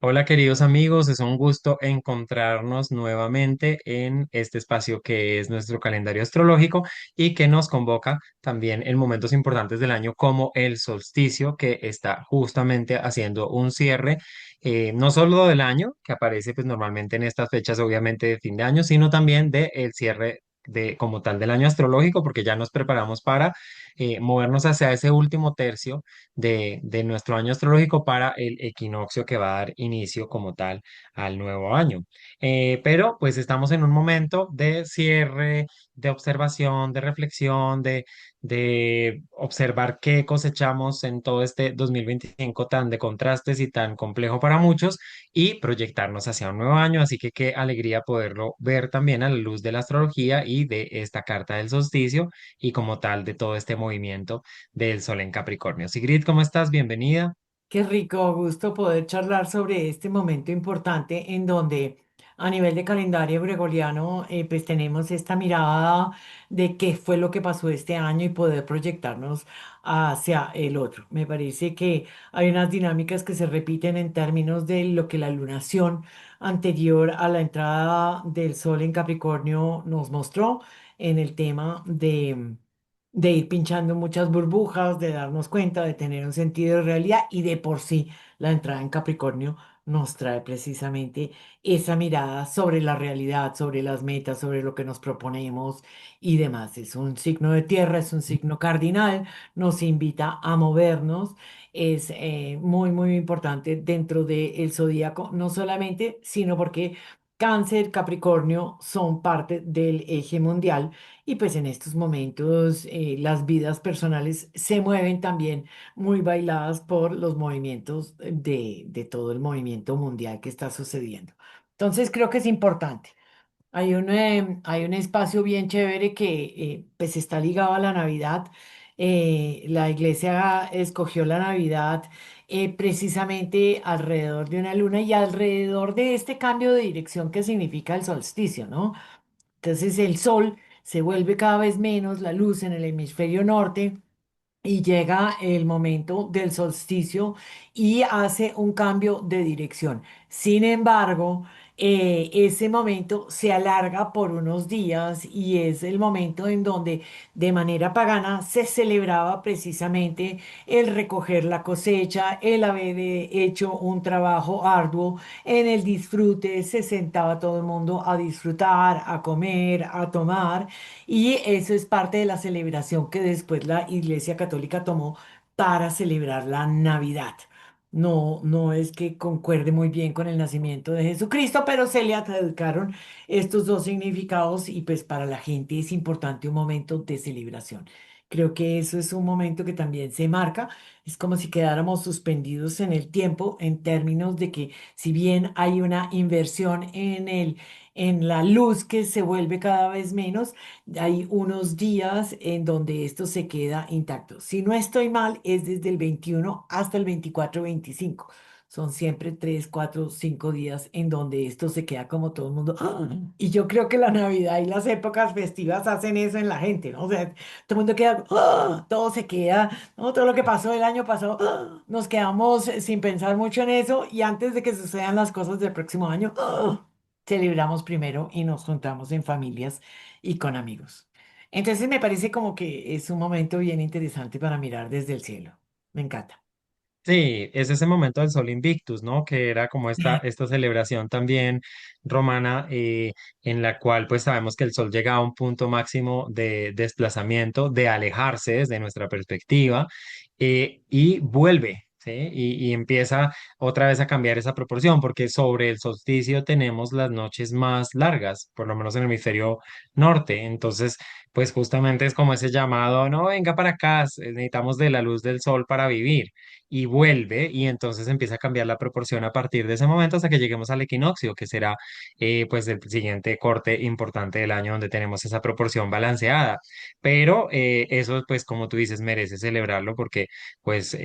Hola queridos amigos, es un gusto encontrarnos nuevamente en este espacio que es nuestro calendario astrológico y que nos convoca también en momentos importantes del año como el solsticio que está justamente haciendo un cierre, no solo del año, que aparece pues normalmente en estas fechas obviamente de fin de año, sino también del cierre de como tal del año astrológico porque ya nos preparamos para movernos hacia ese último tercio de nuestro año astrológico para el equinoccio que va a dar inicio como tal al nuevo año. Pero pues estamos en un momento de cierre, de observación, de reflexión, de observar qué cosechamos en todo este 2025 tan de contrastes y tan complejo para muchos y proyectarnos hacia un nuevo año. Así que qué alegría poderlo ver también a la luz de la astrología y de esta carta del solsticio y como tal de todo este movimiento del Sol en Capricornio. Sigrid, ¿cómo estás? Bienvenida. Qué rico, gusto poder charlar sobre este momento importante en donde a nivel de calendario gregoriano pues tenemos esta mirada de qué fue lo que pasó este año y poder proyectarnos hacia el otro. Me parece que hay unas dinámicas que se repiten en términos de lo que la lunación anterior a la entrada del Sol en Capricornio nos mostró en el tema de ir pinchando muchas burbujas, de darnos cuenta, de tener un sentido de realidad y de por sí la entrada en Capricornio nos trae precisamente esa mirada sobre la realidad, sobre las metas, sobre lo que nos proponemos y demás. Es un signo de tierra, es un signo cardinal, nos invita a movernos. Es muy, muy importante dentro del zodíaco, no solamente, sino porque Cáncer, Capricornio son parte del eje mundial y pues en estos momentos las vidas personales se mueven también muy bailadas por los movimientos de todo el movimiento mundial que está sucediendo. Entonces creo que es importante. Hay un espacio bien chévere que pues está ligado a la Navidad. La iglesia escogió la Navidad precisamente alrededor de una luna y alrededor de este cambio de dirección que significa el solsticio, ¿no? Entonces el sol se vuelve cada vez menos la luz en el hemisferio norte y llega el momento del solsticio y hace un cambio de dirección. Sin embargo, ese momento se alarga por unos días y es el momento en donde de manera pagana se celebraba precisamente el recoger la cosecha, el haber hecho un trabajo arduo, en el disfrute se sentaba todo el mundo a disfrutar, a comer, a tomar. Y eso es parte de la celebración que después la Iglesia Católica tomó para celebrar la Navidad. No, no es que concuerde muy bien con el nacimiento de Jesucristo, pero se le adjudicaron estos dos significados y pues para la gente es importante un momento de celebración. Creo que eso es un momento que también se marca. Es como si quedáramos suspendidos en el tiempo en términos de que si bien hay una inversión en la luz que se vuelve cada vez menos, hay unos días en donde esto se queda intacto. Si no estoy mal, es desde el 21 hasta el 24-25. Son siempre 3, 4, 5 días en donde esto se queda como todo el mundo. ¡Ah! Y yo creo que la Navidad y las épocas festivas hacen eso en la gente, ¿no? O sea, todo el mundo queda, ¡ah! Todo se queda, ¿no? Todo lo que pasó el año pasado, ¡ah! Nos quedamos sin pensar mucho en eso y antes de que sucedan las cosas del próximo año, ¡ah! Celebramos primero y nos juntamos en familias y con amigos. Entonces me parece como que es un momento bien interesante para mirar desde el cielo. Me encanta. Sí, es ese momento del Sol Invictus, ¿no? Que era como esta celebración también romana en la cual pues sabemos que el Sol llega a un punto máximo de desplazamiento, de alejarse desde nuestra perspectiva y vuelve, ¿sí? Y empieza otra vez a cambiar esa proporción, porque sobre el solsticio tenemos las noches más largas, por lo menos en el hemisferio norte. Entonces, pues justamente es como ese llamado, no, venga para acá, necesitamos de la luz del sol para vivir y vuelve y entonces empieza a cambiar la proporción a partir de ese momento hasta que lleguemos al equinoccio, que será pues el siguiente corte importante del año donde tenemos esa proporción balanceada. Pero eso pues como tú dices merece celebrarlo porque pues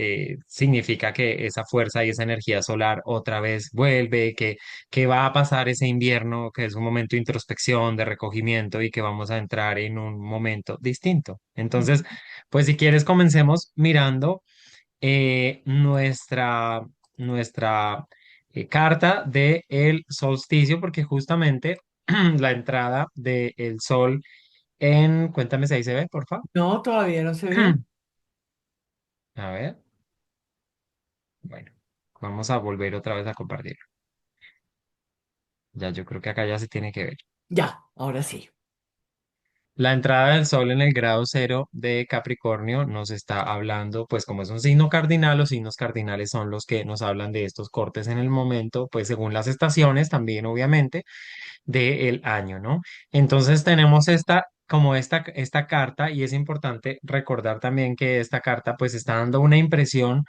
significa que esa fuerza y esa energía solar otra vez vuelve, que va a pasar ese invierno, que es un momento de introspección, de recogimiento y que vamos a entrar en un momento distinto. Entonces, pues si quieres comencemos mirando nuestra carta de el solsticio, porque justamente la entrada del sol cuéntame si ahí se ve, por favor. No, todavía no se ve. A ver, bueno, vamos a volver otra vez a compartir. Ya, yo creo que acá ya se tiene que ver. Ya, ahora sí. La entrada del Sol en el grado cero de Capricornio nos está hablando, pues como es un signo cardinal, los signos cardinales son los que nos hablan de estos cortes en el momento, pues según las estaciones también, obviamente, del año, ¿no? Entonces tenemos esta carta y es importante recordar también que esta carta pues está dando una impresión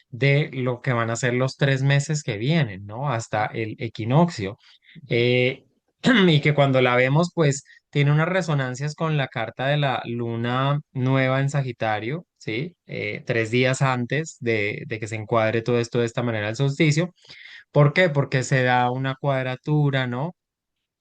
de lo que van a ser los 3 meses que vienen, ¿no? Hasta el equinoccio. Eh, y que cuando la vemos, pues tiene unas resonancias con la carta de la luna nueva en Sagitario, ¿sí? 3 días antes de que se encuadre todo esto de esta manera el solsticio. ¿Por qué? Porque se da una cuadratura, ¿no?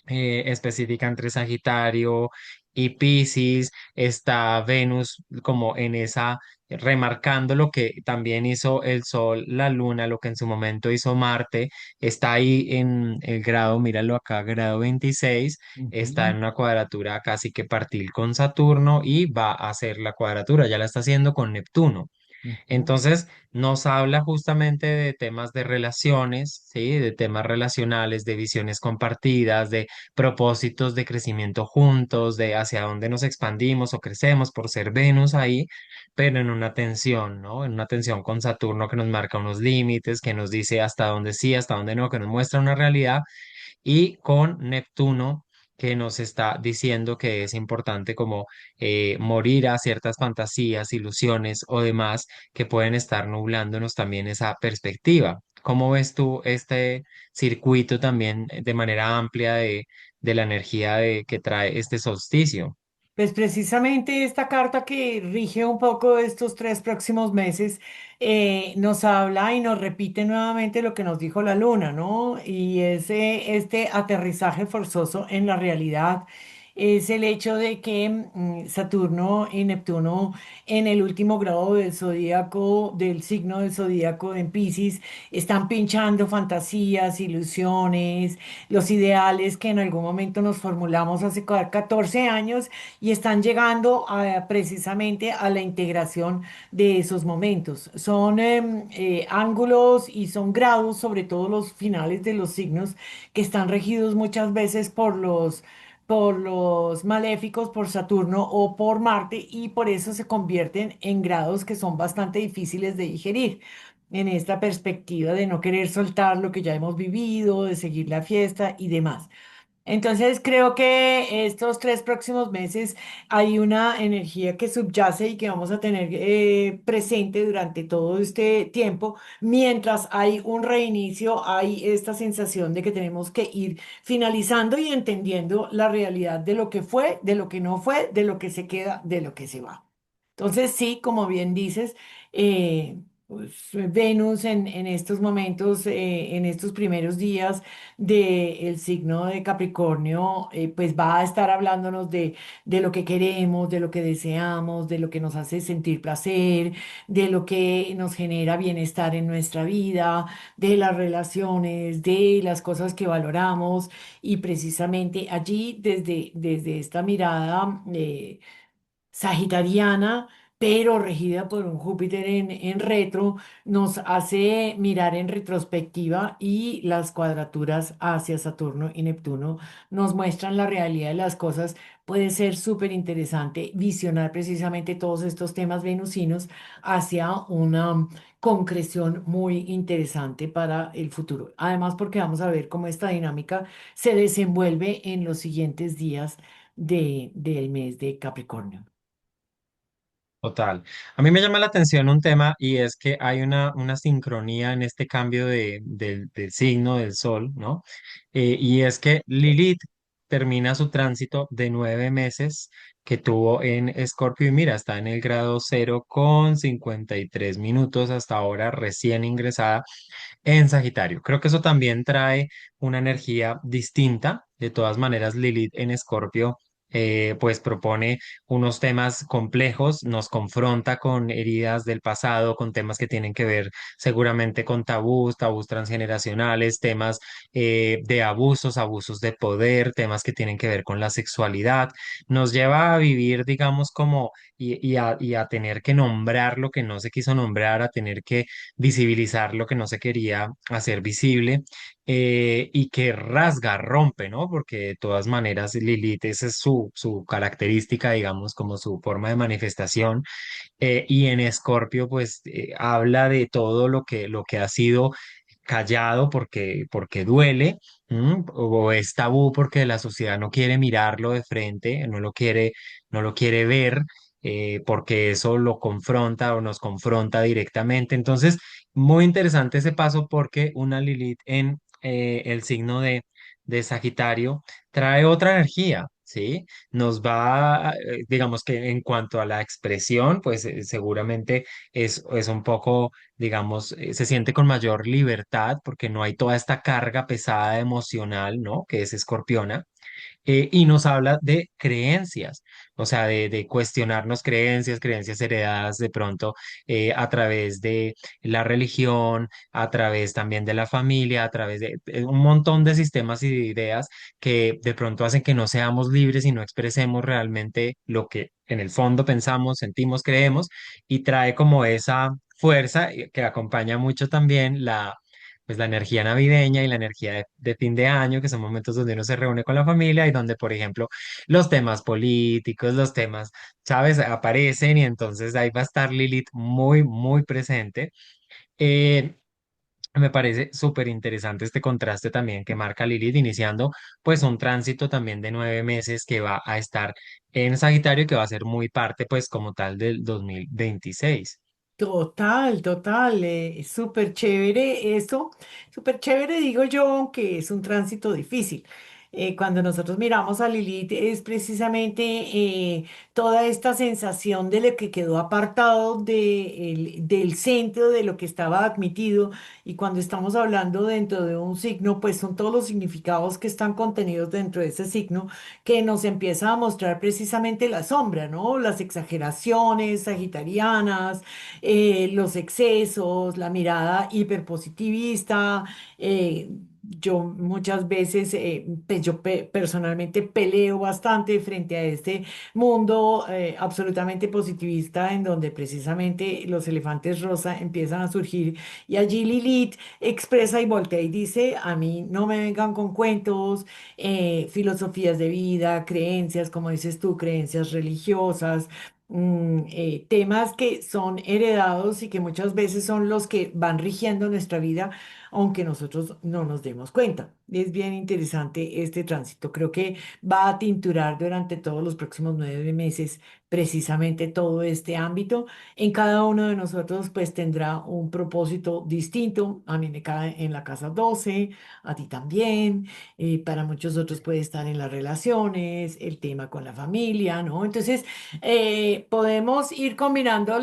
Específica entre Sagitario y Piscis, está Venus como en esa, remarcando lo que también hizo el Sol, la Luna, lo que en su momento hizo Marte, está ahí en el grado, míralo acá, grado 26, está Ujú, en una cuadratura casi que partil con Saturno y va a hacer la cuadratura, ya la está haciendo con Neptuno. ujú. Entonces, nos habla justamente de temas de relaciones, ¿sí? De temas relacionales, de visiones compartidas, de propósitos de crecimiento juntos, de hacia dónde nos expandimos o crecemos por ser Venus ahí, pero en una tensión, ¿no? En una tensión con Saturno que nos marca unos límites, que nos dice hasta dónde sí, hasta dónde no, que nos muestra una realidad y con Neptuno que nos está diciendo que es importante como morir a ciertas fantasías, ilusiones o demás que pueden estar nublándonos también esa perspectiva. ¿Cómo ves tú este circuito también de manera amplia de la energía que trae este solsticio? Pues precisamente esta carta que rige un poco estos 3 próximos meses nos habla y nos repite nuevamente lo que nos dijo la luna, ¿no? Y ese, este aterrizaje forzoso en la realidad es el hecho de que Saturno y Neptuno en el último grado del zodíaco, del signo del zodíaco en Piscis, están pinchando fantasías, ilusiones, los ideales que en algún momento nos formulamos hace 14 años y están llegando precisamente a la integración de esos momentos. Son ángulos y son grados, sobre todo los finales de los signos, que están regidos muchas veces por los maléficos, por Saturno o por Marte, y por eso se convierten en grados que son bastante difíciles de digerir. En esta perspectiva de no querer soltar lo que ya hemos vivido, de seguir la fiesta y demás. Entonces creo que estos 3 próximos meses hay una energía que subyace y que vamos a tener presente durante todo este tiempo. Mientras hay un reinicio, hay esta sensación de que tenemos que ir finalizando y entendiendo la realidad de lo que fue, de lo que no fue, de lo que se queda, de lo que se va. Entonces sí, como bien dices, pues, Venus en estos momentos, en estos primeros días del signo de Capricornio, pues va a estar hablándonos de lo que queremos, de lo que deseamos, de lo que nos hace sentir placer, de lo que nos genera bienestar en nuestra vida, de las relaciones, de las cosas que valoramos. Y precisamente allí, desde esta mirada sagitariana, pero regida por un Júpiter en retro, nos hace mirar en retrospectiva, y las cuadraturas hacia Saturno y Neptuno nos muestran la realidad de las cosas. Puede ser súper interesante visionar precisamente todos estos temas venusinos hacia una concreción muy interesante para el futuro. Además, porque vamos a ver cómo esta dinámica se desenvuelve en los siguientes días del mes de Capricornio. Total. A mí me llama la atención un tema y es que hay una sincronía en este cambio del signo del sol, ¿no? Y es que Lilith termina su tránsito de 9 meses que tuvo en Escorpio y mira, está en el grado 0,53 minutos hasta ahora, recién ingresada en Sagitario. Creo que eso también trae una energía distinta. De todas maneras, Lilith en Escorpio. pues propone unos temas complejos, nos confronta con heridas del pasado, con temas que tienen que ver seguramente con tabús, tabús transgeneracionales, temas de abusos, abusos de poder, temas que tienen que ver con la sexualidad. Nos lleva a vivir, digamos, como y a tener que nombrar lo que no se quiso nombrar, a tener que visibilizar lo que no se quería hacer visible, y que rasga, rompe, ¿no? Porque de todas maneras Lilith, esa es su característica, digamos, como su forma de manifestación. Y en Escorpio, pues habla de todo lo que ha sido callado porque duele, o es tabú porque la sociedad no quiere mirarlo de frente, no lo quiere ver, porque eso lo confronta o nos confronta directamente. Entonces, muy interesante ese paso porque una Lilith en el signo de Sagitario trae otra energía, ¿sí? Nos va, digamos que en cuanto a la expresión, pues seguramente es un poco, digamos, se siente con mayor libertad porque no hay toda esta carga pesada emocional, ¿no? Que es escorpiona. Y nos habla de creencias, o sea, de cuestionarnos creencias, creencias heredadas de pronto a través de la religión, a través también de la familia, a través de un montón de sistemas y de ideas que de pronto hacen que no seamos libres y no expresemos realmente lo que en el fondo pensamos, sentimos, creemos, y trae como esa fuerza que acompaña mucho también pues la energía navideña y la energía de fin de año, que son momentos donde uno se reúne con la familia y donde, por ejemplo, los temas políticos, los temas, ¿sabes?, aparecen y entonces ahí va a estar Lilith muy, muy presente. Eh, Me parece súper interesante este contraste también que marca Lilith, iniciando pues un tránsito también de 9 meses que va a estar en Sagitario, que va a ser muy parte pues como tal del 2026. Total, total, súper chévere eso, súper chévere digo yo, aunque es un tránsito difícil. Cuando nosotros miramos a Lilith es precisamente toda esta sensación de lo que quedó apartado del centro de lo que estaba admitido, y cuando estamos hablando dentro de un signo, pues son todos los significados que están contenidos dentro de ese signo que nos empieza a mostrar precisamente la sombra, ¿no? Las exageraciones sagitarianas, los excesos, la mirada hiperpositivista. Yo muchas veces, pues yo personalmente peleo bastante frente a este mundo absolutamente positivista en donde precisamente los elefantes rosa empiezan a surgir, y allí Lilith expresa y voltea y dice, a mí no me vengan con cuentos, filosofías de vida, creencias, como dices tú, creencias religiosas, temas que son heredados y que muchas veces son los que van rigiendo nuestra vida, aunque nosotros no nos demos cuenta. Es bien interesante este tránsito. Creo que va a tinturar durante todos los próximos 9 meses precisamente todo este ámbito. En cada uno de nosotros pues tendrá un propósito distinto. A mí me cae en la casa 12, a ti también. Para muchos otros puede estar en las relaciones, el tema con la familia, ¿no? Entonces, podemos ir combinando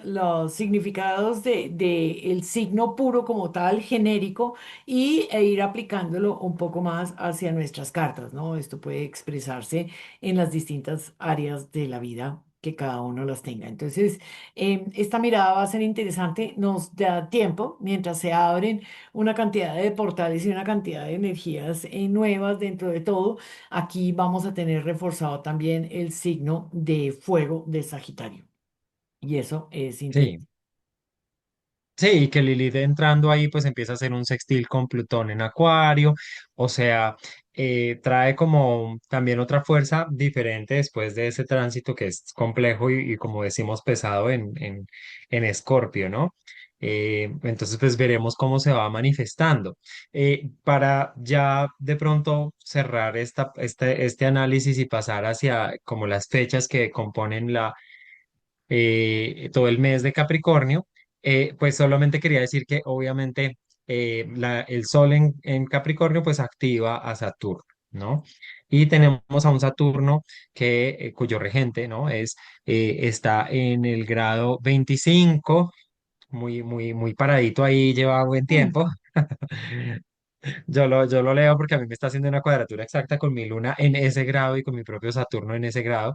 los significados de el signo puro como tal, genérico, e ir aplicándolo un poco más hacia nuestras cartas, ¿no? Esto puede expresarse en las distintas áreas de la vida que cada uno las tenga. Entonces, esta mirada va a ser interesante, nos da tiempo mientras se abren una cantidad de portales y una cantidad de energías nuevas dentro de todo. Aquí vamos a tener reforzado también el signo de fuego de Sagitario. Y eso es Sí. interesante. Sí, y que Lilith entrando ahí pues empieza a hacer un sextil con Plutón en Acuario, o sea, trae como también otra fuerza diferente después de ese tránsito que es complejo y como decimos pesado en Escorpio, ¿no? Entonces pues veremos cómo se va manifestando. Para ya de pronto cerrar este análisis y pasar hacia como las fechas que componen todo el mes de Capricornio, pues solamente quería decir que obviamente el Sol en Capricornio pues activa a Saturno, ¿no? Y tenemos a un Saturno cuyo regente, ¿no? Está en el grado 25, muy, muy, muy paradito ahí, lleva buen Mm. tiempo. Yo lo leo porque a mí me está haciendo una cuadratura exacta con mi luna en ese grado y con mi propio Saturno en ese grado.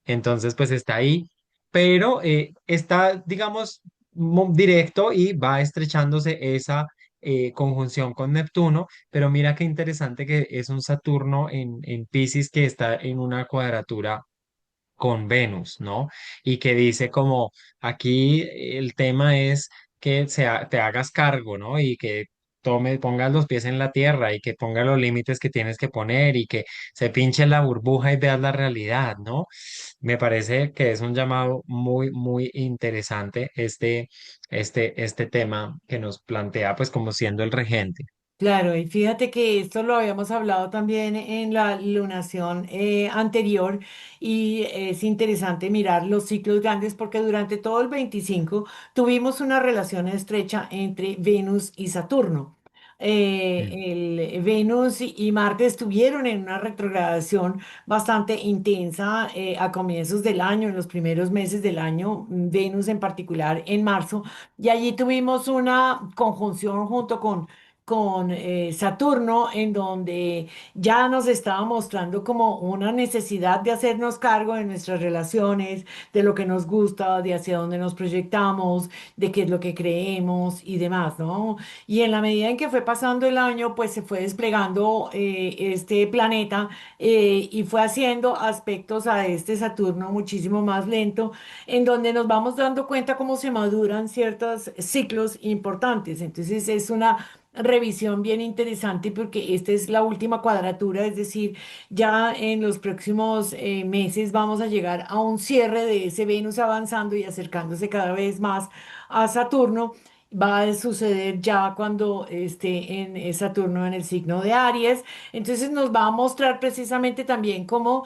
Entonces, pues está ahí, pero está, digamos, directo y va estrechándose esa conjunción con Neptuno, pero mira qué interesante que es un Saturno en Piscis que está en una cuadratura con Venus, ¿no? Y que dice como aquí el tema es que te hagas cargo, ¿no? Y que pongas los pies en la tierra y que pongas los límites que tienes que poner y que se pinche la burbuja y veas la realidad, ¿no? Me parece que es un llamado muy, muy interesante este tema que nos plantea pues como siendo el regente. Claro, y fíjate que esto lo habíamos hablado también en la lunación anterior y es interesante mirar los ciclos grandes porque durante todo el 25 tuvimos una relación estrecha entre Venus y Saturno. Mm. El Venus y Marte estuvieron en una retrogradación bastante intensa a comienzos del año, en los primeros meses del año, Venus en particular en marzo, y allí tuvimos una conjunción junto con Saturno, en donde ya nos estaba mostrando como una necesidad de hacernos cargo de nuestras relaciones, de lo que nos gusta, de hacia dónde nos proyectamos, de qué es lo que creemos y demás, ¿no? Y en la medida en que fue pasando el año, pues se fue desplegando este planeta y fue haciendo aspectos a este Saturno muchísimo más lento, en donde nos vamos dando cuenta cómo se maduran ciertos ciclos importantes. Entonces es una revisión bien interesante porque esta es la última cuadratura, es decir, ya en los próximos meses vamos a llegar a un cierre de ese Venus avanzando y acercándose cada vez más a Saturno. Va a suceder ya cuando esté en Saturno en el signo de Aries. Entonces nos va a mostrar precisamente también cómo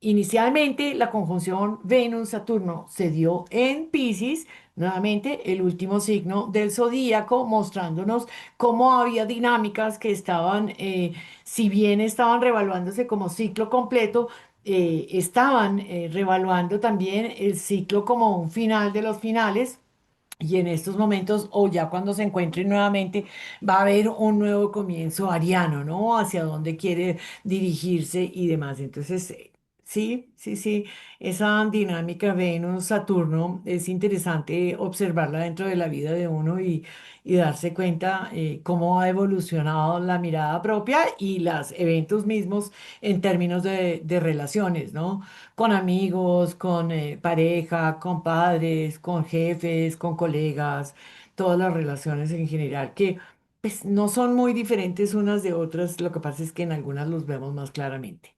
inicialmente la conjunción Venus-Saturno se dio en Piscis, nuevamente el último signo del zodíaco, mostrándonos cómo había dinámicas que estaban, si bien estaban revaluándose como ciclo completo, estaban revaluando también el ciclo como un final de los finales. Y en estos momentos, o ya cuando se encuentren nuevamente, va a haber un nuevo comienzo ariano, ¿no? Hacia dónde quiere dirigirse y demás. Entonces, sí, sí, sí, esa dinámica Venus-Saturno es interesante observarla dentro de la vida de uno y darse cuenta cómo ha evolucionado la mirada propia y los eventos mismos en términos de relaciones, ¿no? Con amigos, con pareja, con padres, con jefes, con colegas, todas las relaciones en general que pues no son muy diferentes unas de otras, lo que pasa es que en algunas los vemos más claramente.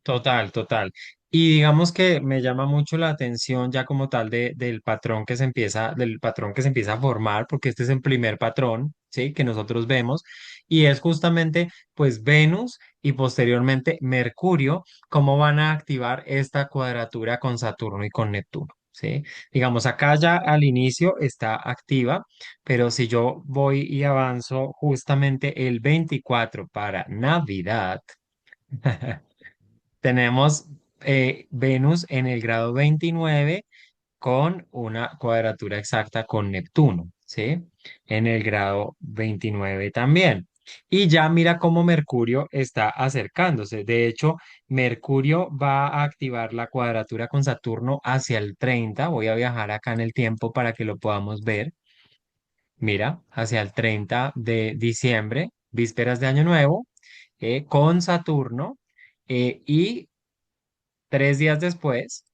Total, total. Y digamos que me llama mucho la atención ya como tal del patrón que se empieza, del patrón que se empieza a formar, porque este es el primer patrón, ¿sí? Que nosotros vemos, y es justamente pues Venus y posteriormente Mercurio, cómo van a activar esta cuadratura con Saturno y con Neptuno, ¿sí? Digamos, acá ya al inicio está activa, pero si yo voy y avanzo justamente el 24 para Navidad, tenemos Venus en el grado 29 con una cuadratura exacta con Neptuno, ¿sí? En el grado 29 también. Y ya mira cómo Mercurio está acercándose. De hecho, Mercurio va a activar la cuadratura con Saturno hacia el 30. Voy a viajar acá en el tiempo para que lo podamos ver. Mira, hacia el 30 de diciembre, vísperas de Año Nuevo, con Saturno. Y 3 días después,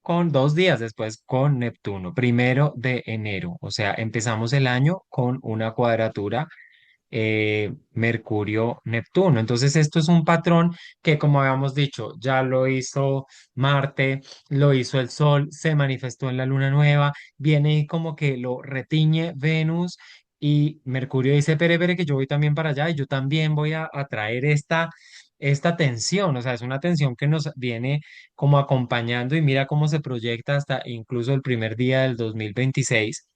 con 2 días después, con Neptuno, 1 de enero. O sea, empezamos el año con una cuadratura Mercurio-Neptuno. Entonces, esto es un patrón que, como habíamos dicho, ya lo hizo Marte, lo hizo el Sol, se manifestó en la Luna Nueva, viene y como que lo retiñe Venus. Y Mercurio dice, pere, que yo voy también para allá y yo también voy a atraer esta tensión, o sea, es una tensión que nos viene como acompañando y mira cómo se proyecta hasta incluso el primer día del 2026.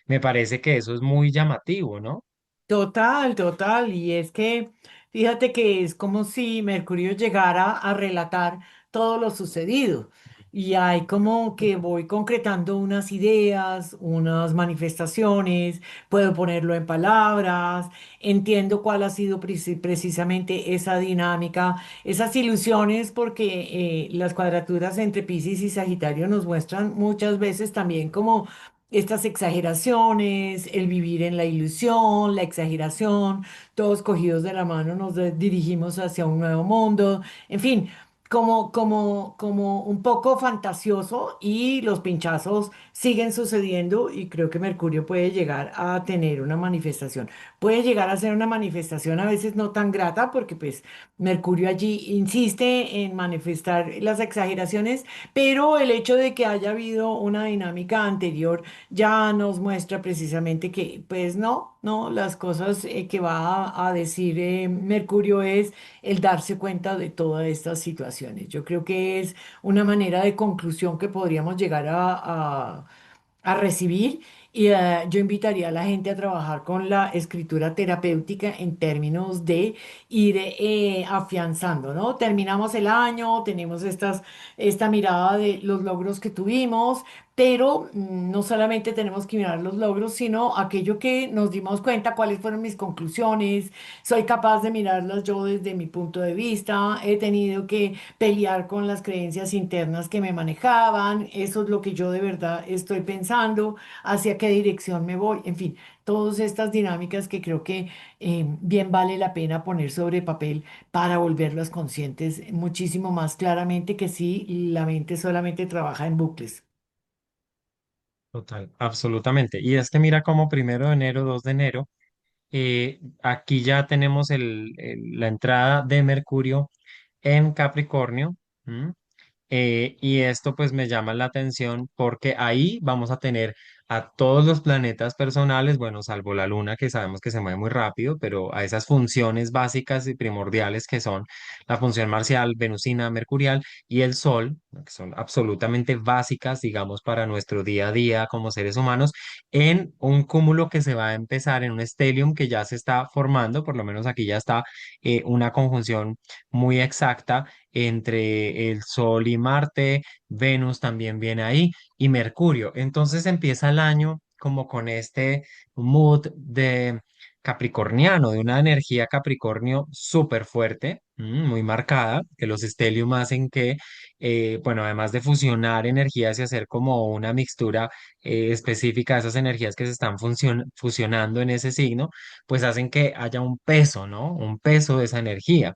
Me parece que eso es muy llamativo, ¿no? Total, total. Y es que fíjate que es como si Mercurio llegara a relatar todo lo sucedido. y hay como que voy concretando unas ideas, unas manifestaciones, puedo ponerlo en palabras, entiendo cuál ha sido precisamente esa dinámica, esas ilusiones, porque las cuadraturas entre Piscis y Sagitario nos muestran muchas veces también como estas exageraciones, el vivir en la ilusión, la exageración, todos cogidos de la mano nos dirigimos hacia un nuevo mundo, en fin, como un poco fantasioso y los pinchazos siguen sucediendo y creo que Mercurio puede llegar a tener una manifestación. Puede llegar a ser una manifestación a veces no tan grata porque pues Mercurio allí insiste en manifestar las exageraciones, pero el hecho de que haya habido una dinámica anterior ya nos muestra precisamente que pues no, las cosas que va a decir Mercurio es el darse cuenta de todas estas situaciones. Yo creo que es una manera de conclusión que podríamos llegar a recibir. Y yo invitaría a la gente a trabajar con la escritura terapéutica en términos de ir afianzando, ¿no? Terminamos el año, tenemos esta mirada de los logros que tuvimos, pero no solamente tenemos que mirar los logros, sino aquello que nos dimos cuenta, cuáles fueron mis conclusiones, soy capaz de mirarlas yo desde mi punto de vista, he tenido que pelear con las creencias internas que me manejaban, eso es lo que yo de verdad estoy pensando, hacia qué dirección me voy, en fin, todas estas dinámicas que creo que bien vale la pena poner sobre papel para volverlas conscientes muchísimo más claramente que si la mente solamente trabaja en bucles. Total, absolutamente. Y es que mira como 1 de enero, 2 de enero, aquí ya tenemos la entrada de Mercurio en Capricornio. ¿M? Y esto pues me llama la atención porque ahí vamos a tener a todos los planetas personales, bueno, salvo la Luna que sabemos que se mueve muy rápido, pero a esas funciones básicas y primordiales que son la función marcial, venusina, mercurial y el Sol, ¿no? Que son absolutamente básicas, digamos, para nuestro día a día como seres humanos, en un cúmulo que se va a empezar en un stellium que ya se está formando, por lo menos aquí ya está una conjunción muy exacta entre el Sol y Marte, Venus también viene ahí y Mercurio. Entonces empieza el año como con este mood de capricorniano, de una energía Capricornio súper fuerte, muy marcada, que los stellium hacen que, bueno, además de fusionar energías y hacer como una mixtura específica de esas energías que se están fusionando en ese signo, pues hacen que haya un peso, ¿no? Un peso de esa energía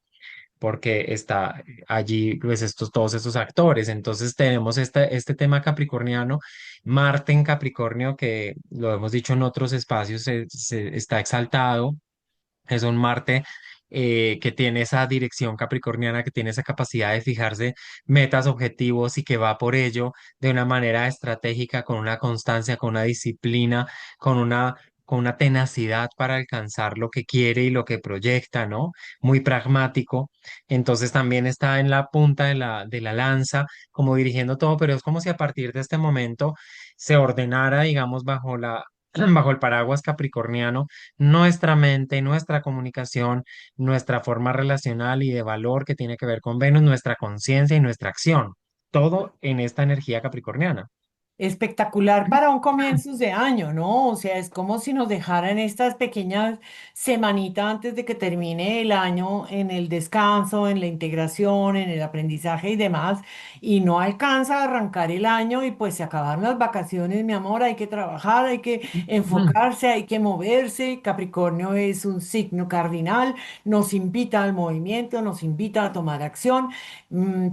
porque está allí pues todos estos actores. Entonces tenemos este tema capricorniano, Marte en Capricornio, que lo hemos dicho en otros espacios, está exaltado, es un Marte que tiene esa dirección capricorniana, que tiene esa capacidad de fijarse metas, objetivos y que va por ello de una manera estratégica, con una constancia, con una disciplina, con una tenacidad para alcanzar lo que quiere y lo que proyecta, ¿no? Muy pragmático. Entonces también está en la punta de la lanza, como dirigiendo todo, pero es como si a partir de este momento se ordenara, digamos, bajo el paraguas capricorniano nuestra mente, nuestra comunicación, nuestra forma relacional y de valor que tiene que ver con Venus, nuestra conciencia y nuestra acción. Todo en esta energía capricorniana. Espectacular para un comienzos de año, ¿no? O sea, es como si nos dejaran estas pequeñas semanitas antes de que termine el año en el descanso, en la integración, en el aprendizaje y demás, y no alcanza a arrancar el año y pues se acabaron las vacaciones, mi amor, hay que trabajar, hay que Mm. enfocarse, hay que moverse. Capricornio es un signo cardinal, nos invita al movimiento, nos invita a tomar acción.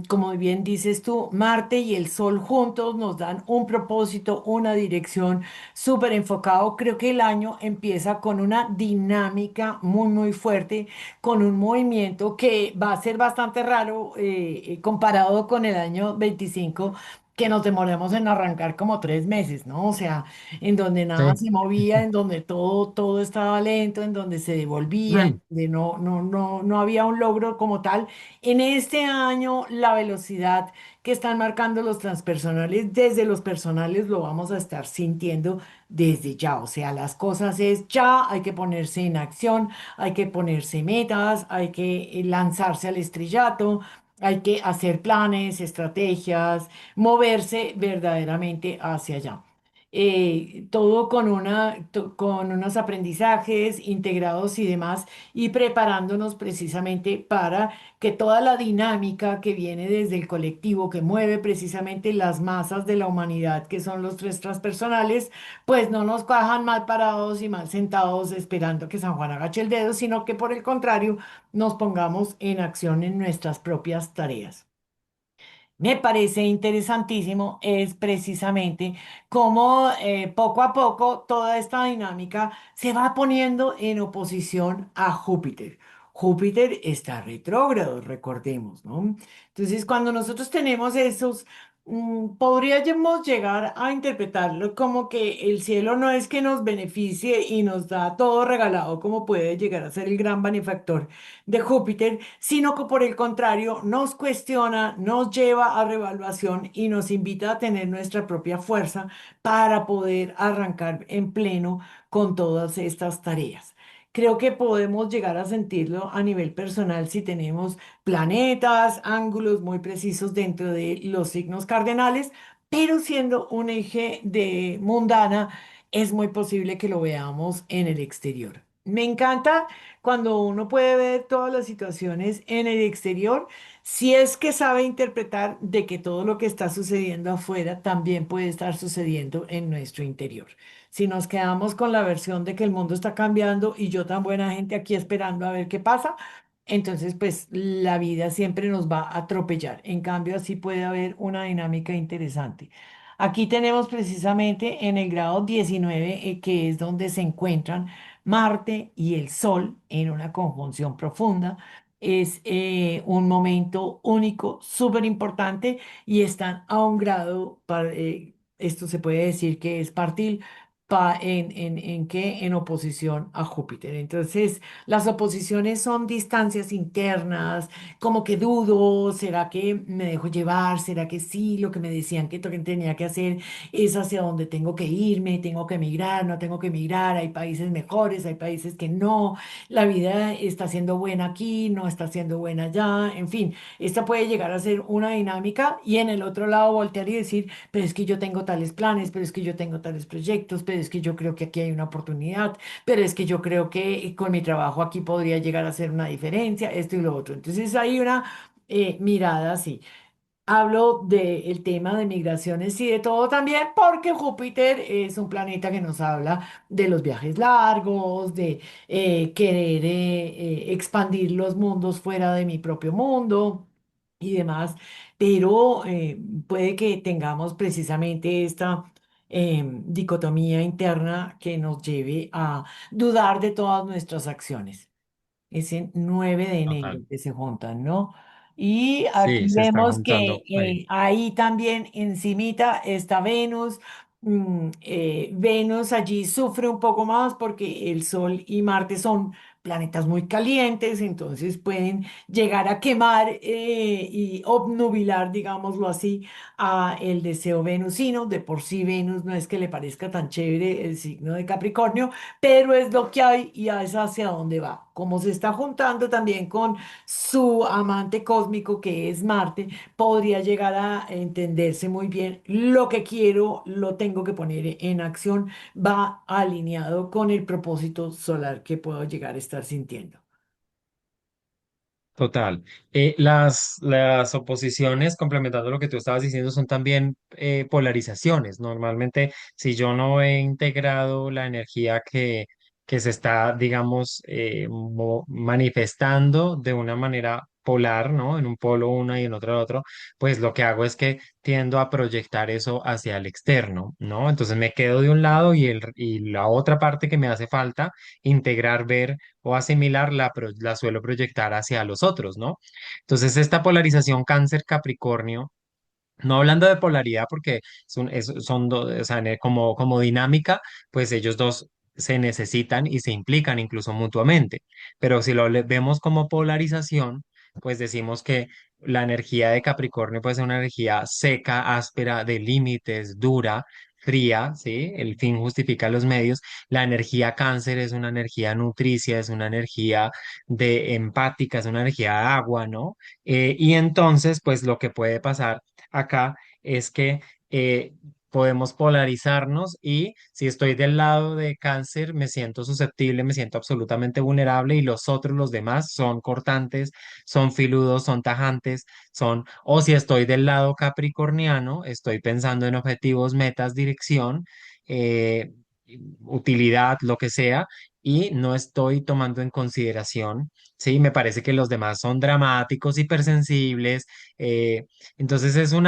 Como bien dices tú, Marte y el Sol juntos nos dan un propósito, una dirección súper enfocado. Creo que el año empieza con una dinámica muy fuerte, con un movimiento que va a ser bastante raro comparado con el año 25, que nos demoramos en arrancar como 3 meses, ¿no? O sea, en donde nada Sí. se movía, en donde todo estaba lento, en donde se devolvía, en Mm. donde no había un logro como tal. En este año, la velocidad que están marcando los transpersonales, desde los personales lo vamos a estar sintiendo desde ya. O sea, las cosas es ya, hay que ponerse en acción, hay que ponerse metas, hay que lanzarse al estrellato. hay que hacer planes, estrategias, moverse verdaderamente hacia allá. Todo con con unos aprendizajes integrados y demás, y preparándonos precisamente para que toda la dinámica que viene desde el colectivo, que mueve precisamente las masas de la humanidad, que son los tres transpersonales, pues no nos cojan mal parados y mal sentados esperando que San Juan agache el dedo, sino que por el contrario nos pongamos en acción en nuestras propias tareas. Me parece interesantísimo es precisamente cómo poco a poco toda esta dinámica se va poniendo en oposición a Júpiter. Júpiter está retrógrado, recordemos, ¿no? Entonces, cuando nosotros tenemos esos, podríamos llegar a interpretarlo como que el cielo no es que nos beneficie y nos da todo regalado, como puede llegar a ser el gran benefactor de Júpiter, sino que por el contrario nos cuestiona, nos lleva a revaluación y nos invita a tener nuestra propia fuerza para poder arrancar en pleno con todas estas tareas. Creo que podemos llegar a sentirlo a nivel personal si tenemos planetas, ángulos muy precisos dentro de los signos cardenales, pero siendo un eje de mundana, es muy posible que lo veamos en el exterior. Me encanta cuando uno puede ver todas las situaciones en el exterior, si es que sabe interpretar de que todo lo que está sucediendo afuera también puede estar sucediendo en nuestro interior. Si nos quedamos con la versión de que el mundo está cambiando y yo tan buena gente aquí esperando a ver qué pasa, entonces pues la vida siempre nos va a atropellar. En cambio, así puede haber una dinámica interesante. Aquí tenemos precisamente en el grado 19, que es donde se encuentran Marte y el Sol en una conjunción profunda. Es un momento único, súper importante y están a un grado, esto se puede decir que es partir en qué, en oposición a Júpiter. Entonces, las oposiciones son distancias internas, como que dudo, ¿será que me dejo llevar? ¿Será que sí? Lo que me decían que tenía que hacer es hacia donde tengo que irme, tengo que emigrar, no tengo que emigrar, hay países mejores, hay países que no, la vida está siendo buena aquí, no está siendo buena allá, en fin, esta puede llegar a ser una dinámica y en el otro lado voltear y decir, pero es que yo tengo tales planes, pero es que yo tengo tales proyectos, pero es que yo creo que aquí hay una oportunidad, pero es que yo creo que con mi trabajo aquí podría llegar a hacer una diferencia, esto y lo otro. Entonces hay una mirada así. Hablo del tema de migraciones y de todo también porque Júpiter es un planeta que nos habla de los viajes largos, de querer expandir los mundos fuera de mi propio mundo y demás, pero puede que tengamos precisamente esta dicotomía interna que nos lleve a dudar de todas nuestras acciones. Ese 9 de enero Total. que se juntan, ¿no? Y aquí Sí, se están vemos juntando que ahí. ahí también encimita está Venus. Venus allí sufre un poco más porque el Sol y Marte son planetas muy calientes, entonces pueden llegar a quemar y obnubilar, digámoslo así, a el deseo venusino. De por sí Venus no es que le parezca tan chévere el signo de Capricornio, pero es lo que hay y es hacia dónde va. Como se está juntando también con su amante cósmico que es Marte, podría llegar a entenderse muy bien lo que quiero, lo tengo que poner en acción, va alineado con el propósito solar que puedo llegar a estar sintiendo. Total. Las oposiciones, complementando lo que tú estabas diciendo, son también polarizaciones. Normalmente, si yo no he integrado la energía que se está, digamos, manifestando de una manera polar, ¿no? En un polo uno y en otro el otro, pues lo que hago es que tiendo a proyectar eso hacia el externo, ¿no? Entonces me quedo de un lado y la otra parte que me hace falta integrar, ver o asimilar la suelo proyectar hacia los otros, ¿no? Entonces, esta polarización cáncer-capricornio, no hablando de polaridad porque o sea, como dinámica, pues ellos dos se necesitan y se implican incluso mutuamente, pero si vemos como polarización, pues decimos que la energía de Capricornio puede ser una energía seca, áspera, de límites, dura, fría, ¿sí? El fin justifica los medios. La energía cáncer es una energía nutricia, es una energía de empática, es una energía de agua, ¿no? Y entonces, pues lo que puede pasar acá es que eh, podemos polarizarnos y si estoy del lado de cáncer, me siento susceptible, me siento absolutamente vulnerable y los otros, los demás, son cortantes, son filudos, son tajantes, son, o si estoy del lado capricorniano, estoy pensando en objetivos, metas, dirección, eh, utilidad, lo que sea. Y no estoy tomando en consideración, sí, me parece que los demás son dramáticos, hipersensibles, entonces es un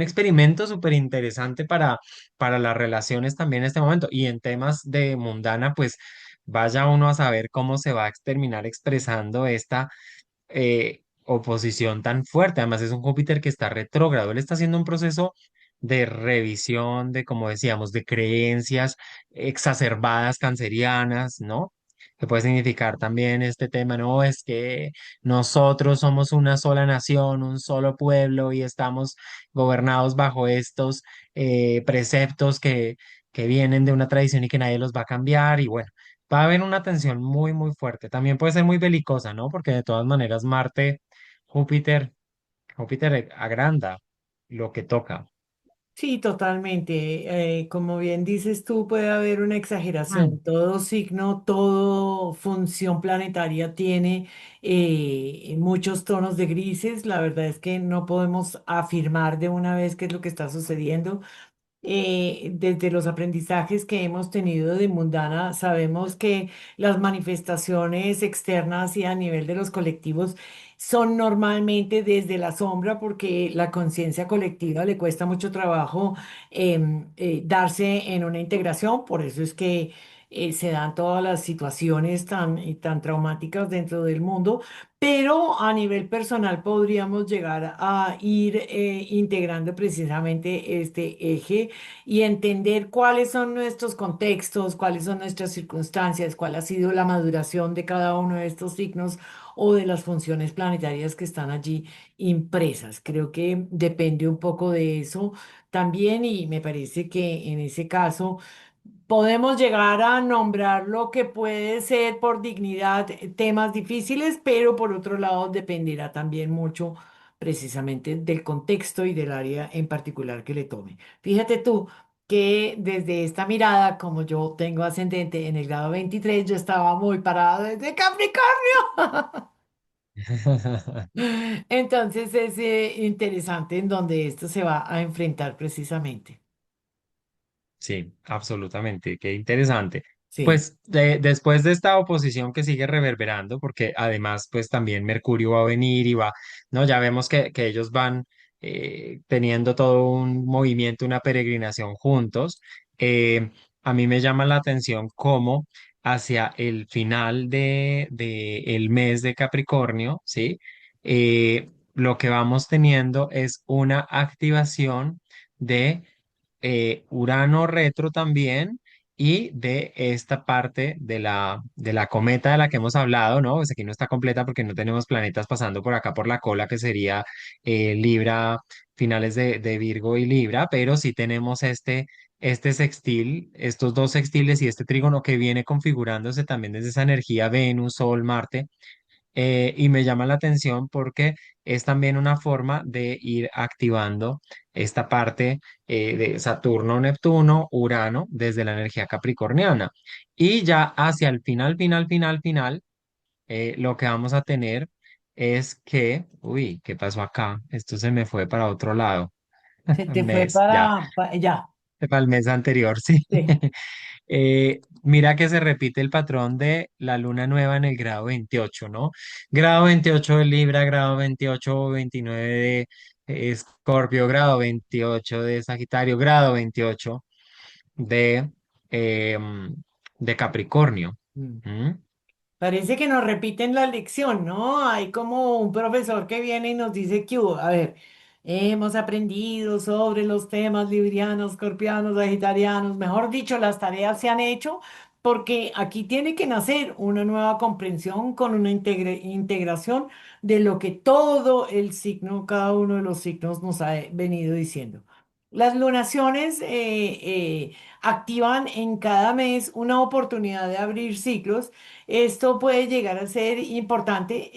experimento súper interesante para las relaciones también en este momento. Y en temas de mundana, pues vaya uno a saber cómo se va a terminar expresando esta oposición tan fuerte. Además, es un Júpiter que está retrógrado. Él está haciendo un proceso de revisión de, como decíamos, de creencias exacerbadas cancerianas, ¿no? Que puede significar también este tema, no, es que nosotros somos una sola nación, un solo pueblo y estamos gobernados bajo estos preceptos que vienen de una tradición y que nadie los va a cambiar. Y bueno, va a haber una tensión muy, muy fuerte. También puede ser muy belicosa, ¿no? Porque de todas maneras Marte, Júpiter, Júpiter agranda lo que toca. Sí, totalmente. Como bien dices tú, puede haber una Mm. exageración. Todo signo, toda función planetaria tiene muchos tonos de grises. La verdad es que no podemos afirmar de una vez qué es lo que está sucediendo. Desde los aprendizajes que hemos tenido de Mundana, sabemos que las manifestaciones externas y a nivel de los colectivos son normalmente desde la sombra porque la conciencia colectiva le cuesta mucho trabajo darse en una integración, por eso es que se dan todas las situaciones tan traumáticas dentro del mundo, pero a nivel personal podríamos llegar a ir integrando precisamente este eje y entender cuáles son nuestros contextos, cuáles son nuestras circunstancias, cuál ha sido la maduración de cada uno de estos signos o de las funciones planetarias que están allí impresas. Creo que depende un poco de eso también y me parece que en ese caso podemos llegar a nombrar lo que puede ser por dignidad temas difíciles, pero por otro lado dependerá también mucho precisamente del contexto y del área en particular que le tome. Fíjate tú que desde esta mirada, como yo tengo ascendente en el grado 23, yo estaba muy parada desde Capricornio. Entonces es interesante en donde esto se va a enfrentar precisamente. Sí, absolutamente, qué interesante. Sí. Pues después de esta oposición que sigue reverberando, porque además pues también Mercurio va a venir y va, ¿no? Ya vemos que ellos van teniendo todo un movimiento, una peregrinación juntos. A mí me llama la atención cómo hacia el final de el mes de Capricornio, ¿sí? Lo que vamos teniendo es una activación de Urano retro también y de esta parte de la cometa de la que hemos hablado, ¿no? Pues aquí no está completa porque no tenemos planetas pasando por acá por la cola, que sería Libra, finales de Virgo y Libra, pero sí tenemos este sextil, estos dos sextiles y este trígono que viene configurándose también desde esa energía Venus, Sol, Marte y me llama la atención porque es también una forma de ir activando esta parte de Saturno, Neptuno, Urano desde la energía capricorniana. Y ya hacia el final, lo que vamos a tener es que, uy, ¿qué pasó acá? Esto se me fue para otro lado. Se te fue Mes, ya, ya. para el mes anterior, sí. Sí. Mira que se repite el patrón de la luna nueva en el grado 28, ¿no? Grado 28 de Libra, grado 28, 29 de Escorpio, grado 28 de Sagitario, grado 28 de, em, de Capricornio. Mm. ¿Mm? Parece que nos repiten la lección, ¿no? Hay como un profesor que viene y nos dice que, a ver, hemos aprendido sobre los temas librianos, escorpianos, sagitarianos, mejor dicho, las tareas se han hecho porque aquí tiene que nacer una nueva comprensión con una integración de lo que todo el signo, cada uno de los signos nos ha venido diciendo. Las lunaciones activan en cada mes una oportunidad de abrir ciclos. Esto puede llegar a ser importante.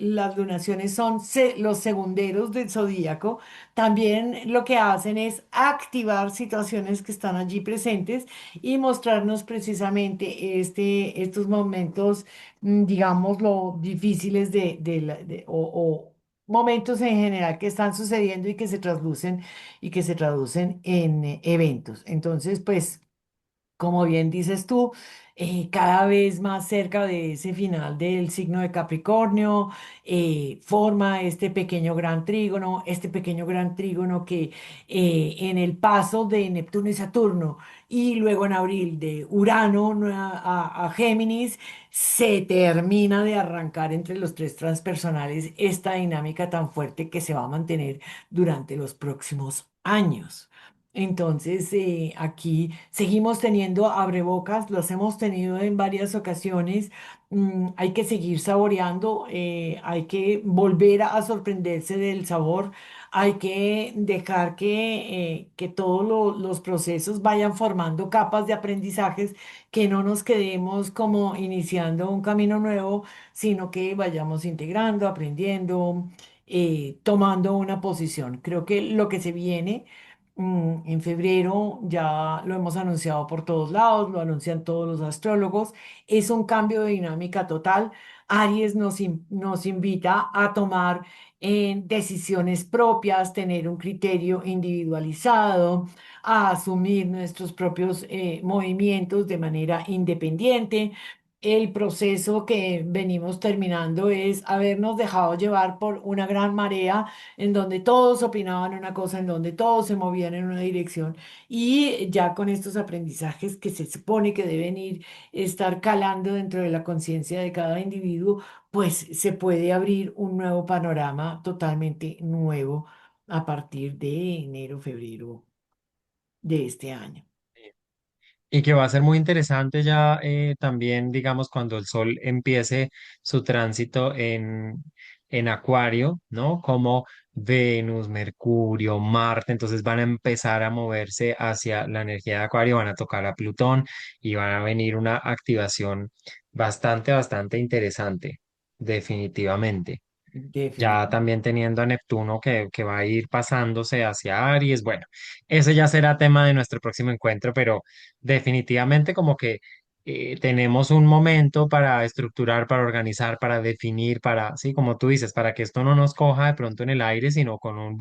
Las lunaciones son los segunderos del zodíaco. También lo que hacen es activar situaciones que están allí presentes y mostrarnos precisamente estos momentos, digámoslo, difíciles o momentos en general que están sucediendo y que se traducen en eventos. Entonces, pues, como bien dices tú, cada vez más cerca de ese final del signo de Capricornio, forma este pequeño gran trígono que en el paso de Neptuno y Saturno y luego en abril de Urano a Géminis, se termina de arrancar entre los tres transpersonales esta dinámica tan fuerte que se va a mantener durante los próximos años. Entonces, aquí seguimos teniendo abrebocas, los hemos tenido en varias ocasiones. Hay que seguir saboreando, hay que volver a sorprenderse del sabor, hay que dejar que todos los procesos vayan formando capas de aprendizajes, que no nos quedemos como iniciando un camino nuevo, sino que vayamos integrando, aprendiendo, tomando una posición. Creo que lo que se viene en febrero, ya lo hemos anunciado por todos lados, lo anuncian todos los astrólogos, es un cambio de dinámica total. Aries nos invita a tomar decisiones propias, tener un criterio individualizado, a asumir nuestros propios movimientos de manera independiente. El proceso que venimos terminando es habernos dejado llevar por una gran marea en donde todos opinaban una cosa, en donde todos se movían en una dirección, y ya con estos aprendizajes que se supone que deben estar calando dentro de la conciencia de cada individuo, pues se puede abrir un nuevo panorama totalmente nuevo a partir de enero, febrero de este año. Y que va a ser muy interesante ya también, digamos, cuando el Sol empiece su tránsito en Acuario, ¿no? Como Venus, Mercurio, Marte, entonces van a empezar a moverse hacia la energía de Acuario, van a tocar a Plutón y van a venir una activación bastante interesante, definitivamente. Ya Definitivamente. también teniendo a Neptuno que va a ir pasándose hacia Aries. Bueno, ese ya será tema de nuestro próximo encuentro, pero definitivamente como que tenemos un momento para estructurar, para organizar, para definir, para, sí, como tú dices, para que esto no nos coja de pronto en el aire, sino con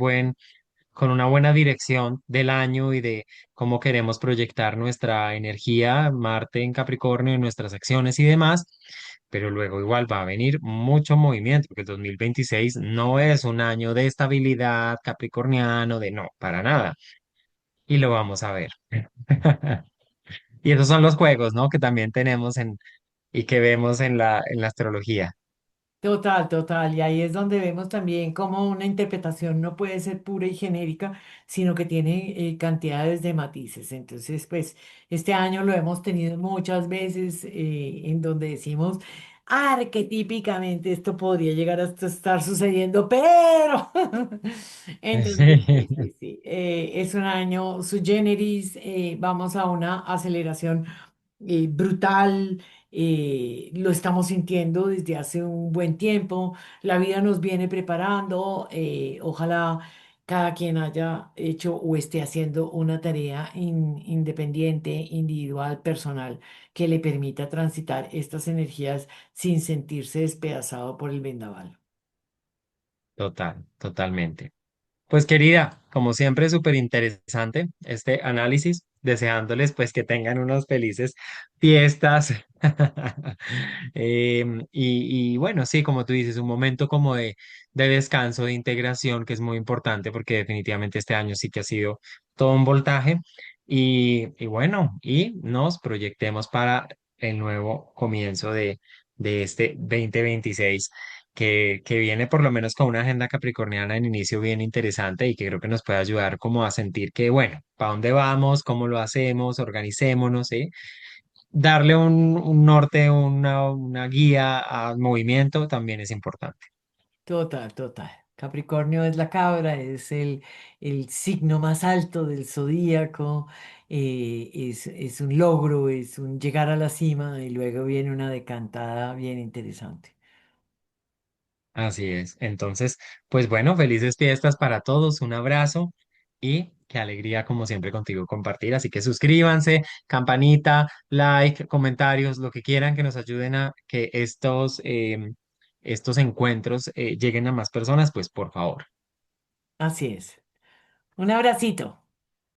con una buena dirección del año y de cómo queremos proyectar nuestra energía, Marte en Capricornio, en nuestras acciones y demás, pero luego igual va a venir mucho movimiento, porque el 2026 no es un año de estabilidad capricorniano, de no, para nada, y lo vamos a ver. Y esos son los juegos, ¿no? Que también tenemos y que vemos en en la astrología. Total, total. Y ahí es donde vemos también cómo una interpretación no puede ser pura y genérica, sino que tiene cantidades de matices. Entonces, pues, este año lo hemos tenido muchas veces en donde decimos, arquetípicamente esto podría llegar a estar sucediendo, pero... Entonces, sí, sí, sí. Es un año sui generis, vamos a una aceleración brutal, lo estamos sintiendo desde hace un buen tiempo, la vida nos viene preparando, ojalá cada quien haya hecho o esté haciendo una tarea independiente, individual, personal, que le permita transitar estas energías sin sentirse despedazado por el vendaval. Totalmente. Pues querida, como siempre, súper interesante este análisis, deseándoles pues que tengan unas felices fiestas. Y bueno, sí, como tú dices, un momento como de descanso, de integración, que es muy importante porque definitivamente este año sí que ha sido todo un voltaje. Y bueno, y nos proyectemos para el nuevo comienzo de este 2026 que viene por lo menos con una agenda capricorniana en inicio bien interesante y que creo que nos puede ayudar como a sentir que, bueno, ¿para dónde vamos? ¿Cómo lo hacemos? Organicémonos, ¿sí? Darle un norte, una guía al movimiento también es importante. Total, total. Capricornio es la cabra, es el signo más alto del zodíaco, es un logro, es un llegar a la cima y luego viene una decantada bien interesante. Así es. Entonces, pues bueno, felices fiestas para todos, un abrazo y qué alegría como siempre contigo compartir. Así que suscríbanse, campanita, like, comentarios, lo que quieran que nos ayuden a que estos encuentros lleguen a más personas, pues por favor. Así es. Un abracito.